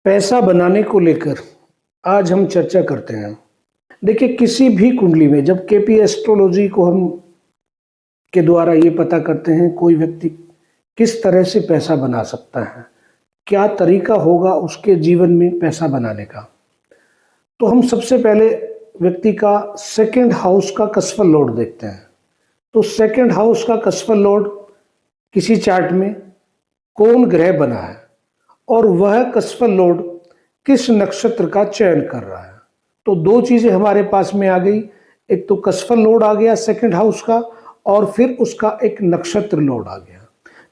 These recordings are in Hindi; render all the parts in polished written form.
पैसा बनाने को लेकर आज हम चर्चा करते हैं। देखिए, किसी भी कुंडली में जब केपी एस्ट्रोलॉजी को हम के द्वारा ये पता करते हैं कोई व्यक्ति किस तरह से पैसा बना सकता है, क्या तरीका होगा उसके जीवन में पैसा बनाने का, तो हम सबसे पहले व्यक्ति का सेकंड हाउस का कसफल लॉर्ड देखते हैं। तो सेकंड हाउस का कसफल लॉर्ड किसी चार्ट में कौन ग्रह बना है और वह कसफल लॉर्ड किस नक्षत्र का चयन कर रहा है। तो दो चीजें हमारे पास में आ गई, एक तो कसफल लॉर्ड आ गया सेकंड हाउस का, और फिर उसका एक नक्षत्र लॉर्ड आ गया।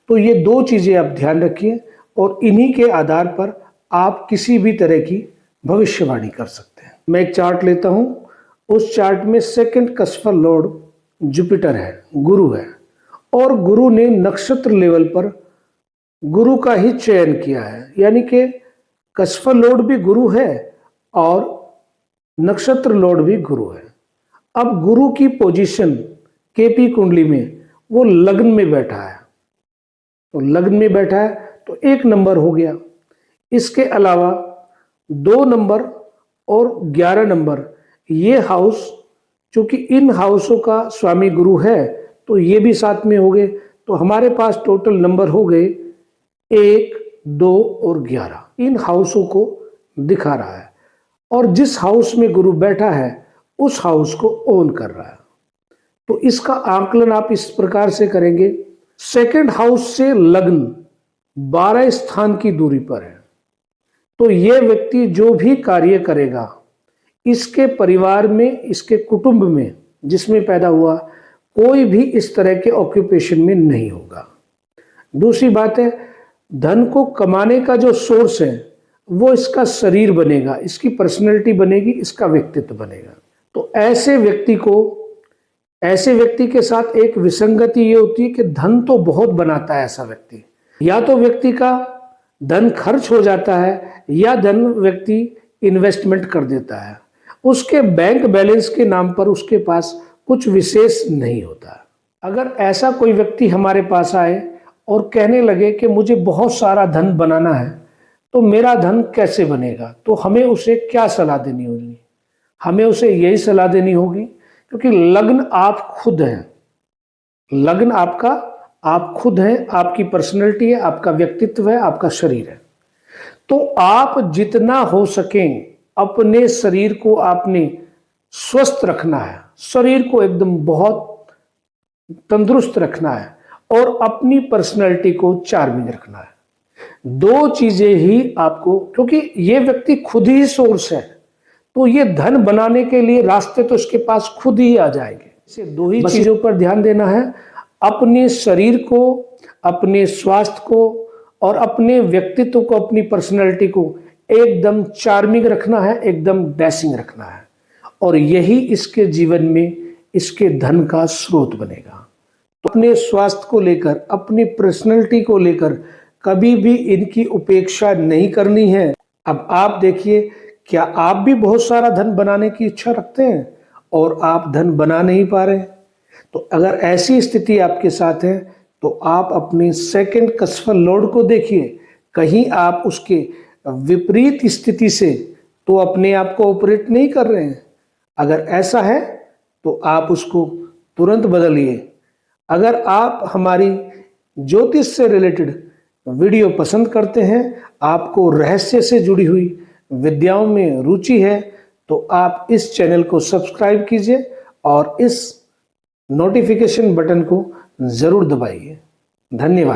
तो ये दो चीजें आप ध्यान रखिए और इन्हीं के आधार पर आप किसी भी तरह की भविष्यवाणी कर सकते हैं। मैं एक चार्ट लेता हूं, उस चार्ट में सेकंड कसफल लॉर्ड जुपिटर है, गुरु है, और गुरु ने नक्षत्र लेवल पर गुरु का ही चयन किया है, यानी कि कसफल लॉर्ड भी गुरु है और नक्षत्र लॉर्ड भी गुरु है। अब गुरु की पोजीशन केपी कुंडली में वो लग्न में बैठा है, तो लग्न में बैठा है तो 1 नंबर हो गया। इसके अलावा 2 नंबर और 11 नंबर, ये हाउस चूंकि इन हाउसों का स्वामी गुरु है तो ये भी साथ में हो गए। तो हमारे पास टोटल नंबर हो गए 1, 2 और 11। इन हाउसों को दिखा रहा है और जिस हाउस में गुरु बैठा है उस हाउस को ओन कर रहा है। तो इसका आकलन आप इस प्रकार से करेंगे, सेकंड हाउस से लग्न 12 स्थान की दूरी पर है। तो यह व्यक्ति जो भी कार्य करेगा इसके परिवार में, इसके कुटुंब में जिसमें पैदा हुआ, कोई भी इस तरह के ऑक्यूपेशन में नहीं होगा। दूसरी बात है, धन को कमाने का जो सोर्स है वो इसका शरीर बनेगा, इसकी पर्सनैलिटी बनेगी, इसका व्यक्तित्व बनेगा। तो ऐसे व्यक्ति के साथ एक विसंगति ये होती है कि धन तो बहुत बनाता है ऐसा व्यक्ति, या तो व्यक्ति का धन खर्च हो जाता है या धन व्यक्ति इन्वेस्टमेंट कर देता है, उसके बैंक बैलेंस के नाम पर उसके पास कुछ विशेष नहीं होता। अगर ऐसा कोई व्यक्ति हमारे पास आए और कहने लगे कि मुझे बहुत सारा धन बनाना है, तो मेरा धन कैसे बनेगा, तो हमें उसे क्या सलाह देनी होगी? हमें उसे यही सलाह देनी होगी, क्योंकि लग्न आप खुद हैं, लग्न आपका आप खुद हैं, आपकी पर्सनैलिटी है, आपका व्यक्तित्व है, आपका शरीर है। तो आप जितना हो सकें अपने शरीर को आपने स्वस्थ रखना है, शरीर को एकदम बहुत तंदुरुस्त रखना है और अपनी पर्सनैलिटी को चार्मिंग रखना है। दो चीजें ही आपको, क्योंकि ये व्यक्ति खुद ही सोर्स है, तो ये धन बनाने के लिए रास्ते तो इसके पास खुद ही आ जाएंगे। इसे दो ही चीजों पर ध्यान देना है, अपने शरीर को, अपने स्वास्थ्य को और अपने व्यक्तित्व को, अपनी पर्सनैलिटी को एकदम चार्मिंग रखना है, एकदम डैशिंग रखना है, और यही इसके जीवन में इसके धन का स्रोत बनेगा। तो अपने स्वास्थ्य को लेकर, अपनी पर्सनैलिटी को लेकर कभी भी इनकी उपेक्षा नहीं करनी है। अब आप देखिए, क्या आप भी बहुत सारा धन बनाने की इच्छा रखते हैं और आप धन बना नहीं पा रहे? तो अगर ऐसी स्थिति आपके साथ है तो आप अपने सेकंड कसफल लॉर्ड को देखिए, कहीं आप उसके विपरीत स्थिति से तो अपने आप को ऑपरेट नहीं कर रहे हैं। अगर ऐसा है तो आप उसको तुरंत बदलिए। अगर आप हमारी ज्योतिष से रिलेटेड वीडियो पसंद करते हैं, आपको रहस्य से जुड़ी हुई विद्याओं में रुचि है, तो आप इस चैनल को सब्सक्राइब कीजिए और इस नोटिफिकेशन बटन को जरूर दबाइए। धन्यवाद।